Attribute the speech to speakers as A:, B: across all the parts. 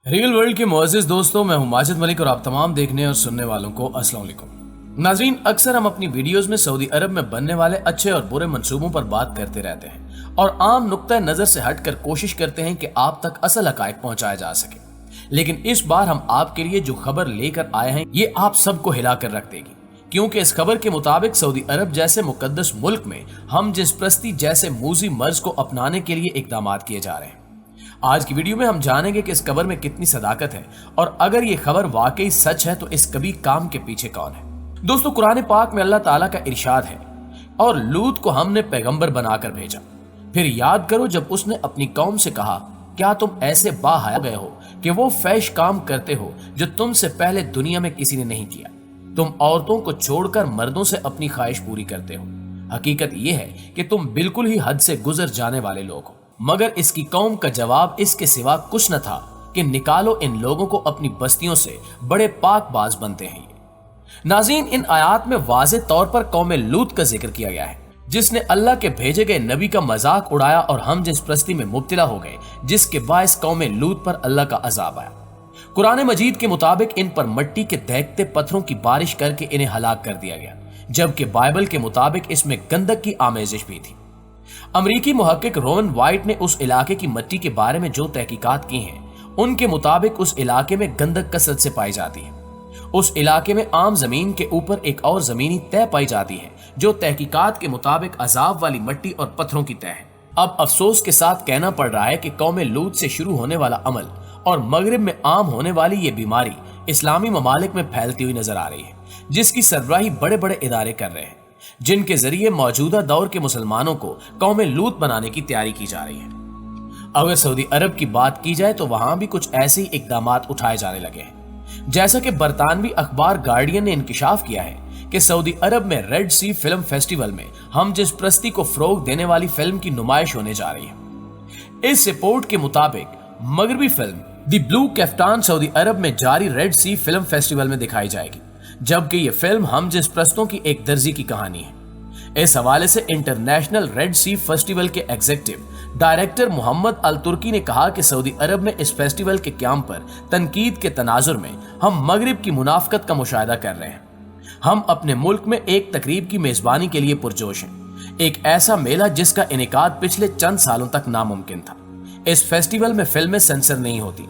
A: Real world के मुअज़्ज़िज़ दोस्तों, मैं हूं माजिद मलिक और आप तमाम देखने और सुनने वालों को अस्सलाम वालेकुम। नाज़रीन, अक्सर हम अपनी वीडियोस में सऊदी अरब में बनने वाले अच्छे और बुरे मंसूबों पर बात करते रहते हैं और आम नुक्ता नजर से हटकर कोशिश करते हैं कि आप तक असल हकायक पहुंचाया जा सके। लेकिन इस बार हम आपके लिए जो खबर लेकर आए हैं ये आप सबको हिला कर रख देगी, क्योंकि इस खबर के मुताबिक सऊदी अरब जैसे मुकद्दस मुल्क में हम जिसप्रस्ती जैसे मूजी मर्ज को अपनाने के लिए इकदाम किए जा रहे हैं। आज की वीडियो में हम जानेंगे कि इस खबर में कितनी सदाकत है और अगर ये खबर वाकई सच है तो इस कभी काम के पीछे कौन है। दोस्तों, कुरान पाक में अल्लाह ताला का इरशाद है, और लूत को हमने पैगंबर बनाकर भेजा। फिर याद करो जब उसने अपनी कौम से कहा, क्या तुम ऐसे बाहया गए हो कि वो फैश काम करते हो जो तुमसे पहले दुनिया में किसी ने नहीं किया। तुम औरतों को छोड़कर मर्दों से अपनी ख्वाहिश पूरी करते हो। हकीकत यह है कि तुम बिल्कुल ही हद से गुजर जाने वाले लोग हो। मगर इसकी कौम का जवाब इसके सिवा कुछ न था कि निकालो इन लोगों को अपनी बस्तियों से, बड़े पाकबाज बनते हैं ये। नाज़रीन, इन आयात में वाज़े तौर पर कौम लूत का जिक्र किया गया है, जिसने अल्लाह के भेजे गए नबी का मजाक उड़ाया और हम जिसप्रस्ती में मुब्तिला हो गए, जिसके बायस कौम लूत पर अल्लाह का अजाब आया। कुरान मजीद के मुताबिक इन पर मिट्टी के दहकते पत्थरों की बारिश करके इन्हें हलाक कर दिया गया, जबकि बाइबल के मुताबिक इसमें गंधक की आमेजिश भी थी। अमरीकी मुहक्किक रोवन वाइट ने उस इलाके की मिट्टी के बारे में जो तहकीकात की हैं, उनके मुताबिक उस इलाके में गंधक कसरत से पाई जाती है। उस इलाके में आम जमीन के ऊपर एक और जमीनी तह पाई जाती है जो तहकीकात के मुताबिक अजाब वाली मिट्टी और पत्थरों की तह है। अब अफसोस के साथ कहना पड़ रहा है कि कौम लूत से शुरू होने वाला अमल और मगरिब में आम होने वाली ये बीमारी इस्लामी ममालिक में फैलती हुई नजर आ रही है, जिसकी सरबराही बड़े बड़े इदारे कर रहे हैं, जिनके जरिए मौजूदा दौर के मुसलमानों को कौम लूत बनाने की तैयारी की जा रही है। अगर सऊदी अरब की बात की जाए तो वहां भी कुछ ऐसे ही इकदाम उठाए जाने लगे हैं। जैसा कि बरतानवी अखबार गार्डियन ने इंकिशाफ किया है कि सऊदी अरब में रेड सी फिल्म फेस्टिवल में हम जिसप्रस्ती को फरोग देने वाली फिल्म की नुमाइश होने जा रही है। इस रिपोर्ट के मुताबिक मगरबी फिल्म द ब्लू कैफ्टान सऊदी अरब में जारी रेड सी फिल्म फेस्टिवल में दिखाई जाएगी, जबकि यह फिल्म हम जिसप्रस्तों की एक दर्जी की कहानी है। इस हवाले से इंटरनेशनल रेड सी फेस्टिवल के एग्जीक्यूटिव डायरेक्टर मोहम्मद अल तुर्की ने कहा कि सऊदी अरब में इस फेस्टिवल के क्याम पर तनकीद के तनाजुर में हम मगरिब की मुनाफकत का मुशाहिदा कर रहे हैं। हम अपने मुल्क में एक तकरीब की मेजबानी के लिए पुरजोश हैं, एक ऐसा मेला जिसका इनेकाद पिछले चंद सालों तक नामुमकिन था। इस फेस्टिवल में फिल्में सेंसर नहीं होती।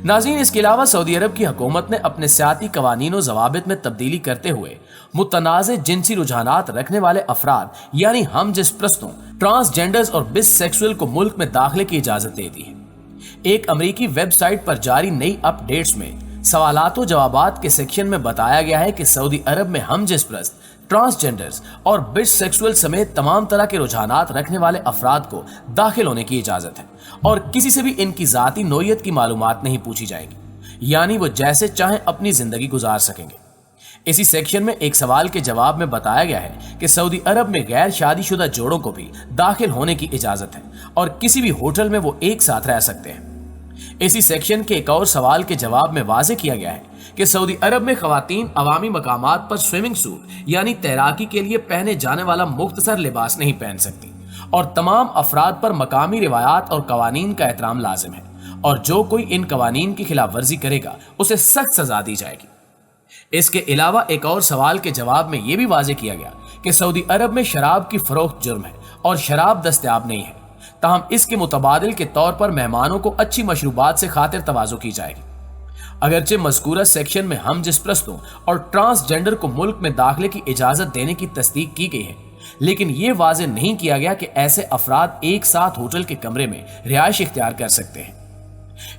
A: नाज़रीन, इसके अलावा सऊदी अरब की हुकूमत ने अपने सियासी कवानीन और ज़वाबित में तब्दीली करते हुए मुतनाज़े जिनसी रुझानात रखने वाले अफराद यानी हम जिसप्रस्तों, ट्रांसजेंडर्स और बिसेक्सुअल को मुल्क में दाखिले की इजाजत दे दी है। एक अमरीकी वेबसाइट पर जारी नई अपडेट्स में सवालात व जवाबात के सेक्शन में बताया गया है कि सऊदी अरब में हम जिसप्रस्त, ट्रांसजेंडर्स और बिसेक्सुअल समेत तमाम तरह के रुझानात रखने वाले अफराद को दाखिल होने की इजाजत है और किसी से भी इनकी जाती नोयत की मालूमात नहीं पूछी जाएगी, यानी वो जैसे चाहें अपनी जिंदगी गुजार सकेंगे। इसी सेक्शन में एक सवाल के जवाब में बताया गया है कि सऊदी अरब में गैर शादीशुदा जोड़ों को भी दाखिल होने की इजाजत है और किसी भी होटल में वो एक साथ रह सकते हैं। इसी सेक्शन के एक और सवाल के जवाब में वाज़े किया गया है कि सऊदी अरब में खवातीन अवामी मकामात पर स्विमिंग सूट यानी तैराकी के लिए पहने जाने वाला मुख्तसर लिबास नहीं पहन सकती और तमाम अफराद पर मकामी रिवायात और कवानीन का एहतराम लाजिम है और जो कोई इन कवानीन की खिलाफ वर्जी करेगा उसे सख्त सजा दी जाएगी। इसके अलावा एक और सवाल के जवाब में यह भी वाज़े किया गया कि सऊदी अरब में शराब की फरोख्त जुर्म है और शराब दस्तयाब नहीं है, ताहम इसके मुतबादिल के तौर पर मेहमानों को अच्छी मशरूबात से खातिर तवाज़ो की जाएगी। अगरचे मज़कूरा सेक्शन में हम जिसप्रस्तों और ट्रांसजेंडर को मुल्क में दाखिले की इजाजत देने की तस्दीक की गई है, लेकिन यह वाज़े नहीं किया गया कि ऐसे अफराद एक साथ होटल के कमरे में रिहाइश इख्तियार कर सकते हैं।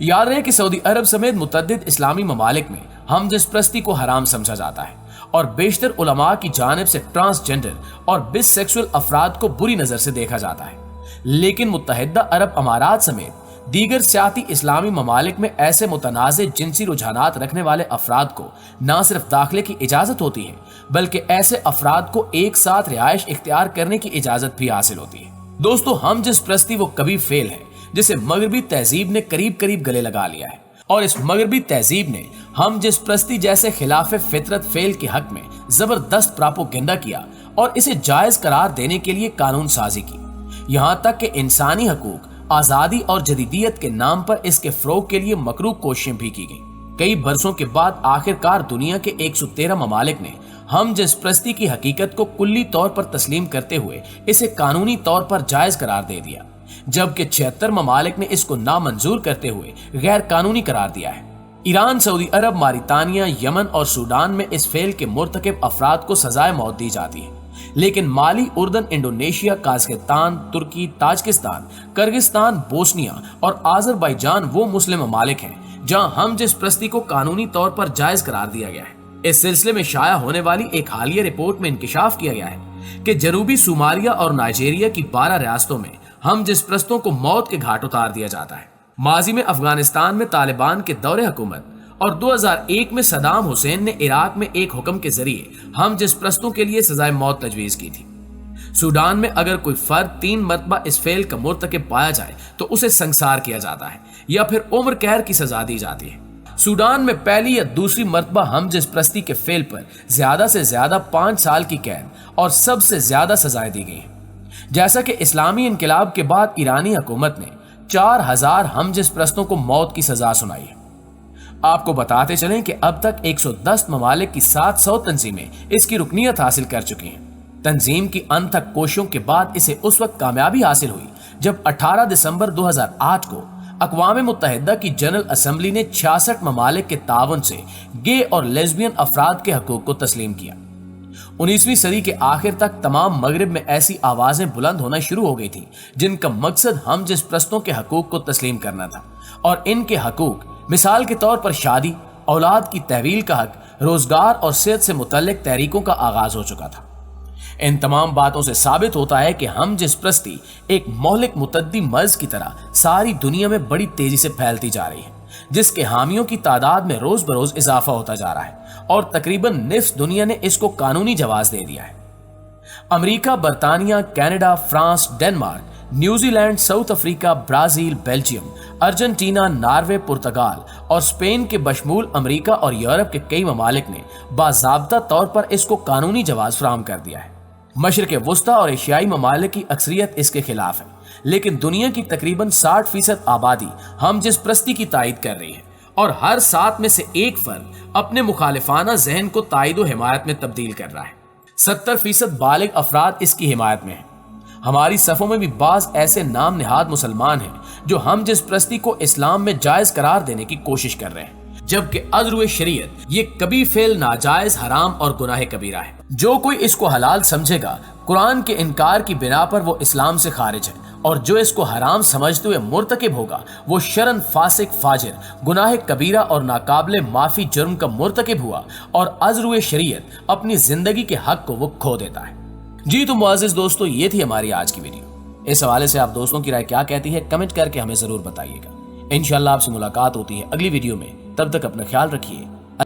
A: याद रहे कि सऊदी अरब समेत मुतअद्दिद इस्लामी ममालिक में हम जिसप्रस्ती को हराम समझा जाता है और बेशतर उलमा की जानिब से ट्रांसजेंडर और बिसेक्सुअल अफराद को बुरी नजर से देखा जाता है। लेकिन मुत्तहिदा अरब अमारात समेत दीगर सियाती इस्लामी ममालिक में ऐसे मुतनाज़े जिनसी रुझानात रखने वाले अफराद को न सिर्फ दाखिले की इजाजत होती है बल्कि ऐसे अफराद को एक साथ रिहाइश इख्तियार करने की इजाजत भी हासिल होती है। दोस्तों, हम जिसप्रस्ती वो कभी फेल है जिसे मगरबी तहजीब ने करीब करीब गले लगा लिया है और इस मगरबी तहजीब ने हम जिसप्रस्ती जैसे खिलाफ फितरत फेल के हक में जबरदस्त प्रापोगेंडा किया और इसे जायज करार देने के लिए कानून साजी की। यहाँ तक कि इंसानी हकूक آزادی اور جدیدیت کے نام پر اس کے فروغ کے لیے مکروہ کوششیں بھی کی گئیں۔ کئی برسوں کے بعد آخرکار دنیا کے 113 ممالک نے ہم جنس پرستی کی حقیقت کو کلی طور پر تسلیم کرتے ہوئے اسے قانونی طور پر جائز قرار دے دیا، جبکہ 76 ممالک نے اس کو نامنظور کرتے ہوئے غیر قانونی قرار دیا ہے۔ ایران، سعودی عرب، ماریتانیہ، یمن اور سوڈان میں اس فعل کے مرتکب افراد کو سزائے موت دی جاتی ہے، لیکن مالی، اردن، انڈونیشیا، قازقستان، ترکی، تاجکستان، کرغستان، بوسنیا اور آذربائیجان وہ مسلم ممالک ہیں جہاں ہم جنس پرستی کو قانونی طور پر جائز قرار دیا گیا ہے۔ اس سلسلے میں شائع ہونے والی ایک حالیہ رپورٹ میں انکشاف کیا گیا ہے کہ جنوبی صومالیہ اور نائجیریا کی 12 ریاستوں میں ہم جنس پرستوں کو موت کے گھاٹ اتار دیا جاتا ہے۔ ماضی میں افغانستان میں طالبان کے دور حکومت اور 2001 میں صدام حسین نے عراق میں ایک حکم کے ذریعے ہم جنس پرستوں کے لیے سزائے موت تجویز کی تھی۔ سوڈان میں اگر کوئی فرد 3 مرتبہ اس فعل کا مرتکب پایا جائے تو اسے سنگسار کیا جاتا ہے یا پھر عمر قید کی سزا دی جاتی ہے۔ سوڈان میں پہلی یا دوسری مرتبہ ہم جنس پرستی کے فعل پر زیادہ سے زیادہ 5 سال کی قید اور سب سے زیادہ سزائیں دی گئی ہیں۔ جیسا کہ اسلامی انقلاب کے بعد ایرانی حکومت نے 4000 ہم جنس پرستوں کو موت کی سزا سنائی ہے۔ آپ کو بتاتے چلیں کہ اب تک 110 ممالک کی 700 تنظیمیں اس کی رکنیت حاصل کر چکی ہیں۔ تنظیم کی انتھک کوششوں کے بعد اسے اس وقت کامیابی حاصل ہوئی جب 18 دسمبر 2008 کو اقوام متحدہ کی جنرل اسمبلی نے 66 ممالک کے تعاون سے گے اور لیزبین افراد کے حقوق کو تسلیم کیا۔ 19ویں صدی کے آخر تک تمام مغرب میں ایسی آوازیں بلند ہونا شروع ہو گئی تھیں جن کا مقصد ہم جنس پرستوں کے حقوق کو تسلیم کرنا تھا، اور ان کے حقوق مثال کے طور پر شادی، اولاد کی تحویل کا حق، روزگار اور صحت سے متعلق تحریکوں کا آغاز ہو چکا تھا۔ ان تمام باتوں سے ثابت ہوتا ہے کہ ہم جنس پرستی ایک مہلک متعدی مرض کی طرح ساری دنیا میں بڑی تیزی سے پھیلتی جا رہی ہے، جس کے حامیوں کی تعداد میں روز بروز اضافہ ہوتا جا رہا ہے اور تقریباً نصف دنیا نے اس کو قانونی جواز دے دیا ہے۔ امریکہ، برطانیہ، Canada, France, Denmark, New Zealand, South Africa, Brazil, Belgium, Argentina, Norway, Portugal اور اسپین کے بشمول امریکہ اور یورپ کے کئی ممالک نے باضابطہ طور پر اس کو قانونی جواز فراہم کر دیا ہے۔ مشرق وسطی اور ایشیائی ممالک کی اکثریت اس کے خلاف ہے، لیکن دنیا کی تقریباً 60% آبادی ہم جنس پرستی کی تائید کر رہی ہے، اور ہر 7 میں سے ایک فرد اپنے مخالفانہ ذہن کو تائید و حمایت میں تبدیل کر رہا ہے۔ 70% بالغ افراد اس کی حمایت میں ہیں۔ ہماری صفوں میں بھی بعض ایسے نام نہاد مسلمان ہیں جو ہم جنس پرستی کو اسلام میں جائز قرار دینے کی کوشش کر رہے ہیں، جبکہ ازروِ شریعت یہ کبھی فعل ناجائز، حرام اور گناہ کبیرہ ہے۔ جو کوئی اس کو حلال سمجھے گا، قرآن کے انکار کی بنا پر وہ اسلام سے خارج ہے، اور جو اس کو حرام سمجھتے ہوئے مرتکب ہوگا وہ شرعاً فاسق، فاجر، گناہ کبیرہ اور ناقابل معافی جرم کا مرتکب ہوا، اور ازروِ شریعت اپنی زندگی کے حق کو وہ کھو دیتا ہے۔ جی تو معزز دوستو، یہ تھی ہماری آج کی ویڈیو۔ اس حوالے سے آپ دوستوں کی رائے کیا کہتی ہے کمنٹ کر کے ہمیں ضرور بتائیے گا۔ انشاءاللہ آپ سے ملاقات ہوتی ہے اگلی ویڈیو میں، تب تک اپنا خیال رکھیے۔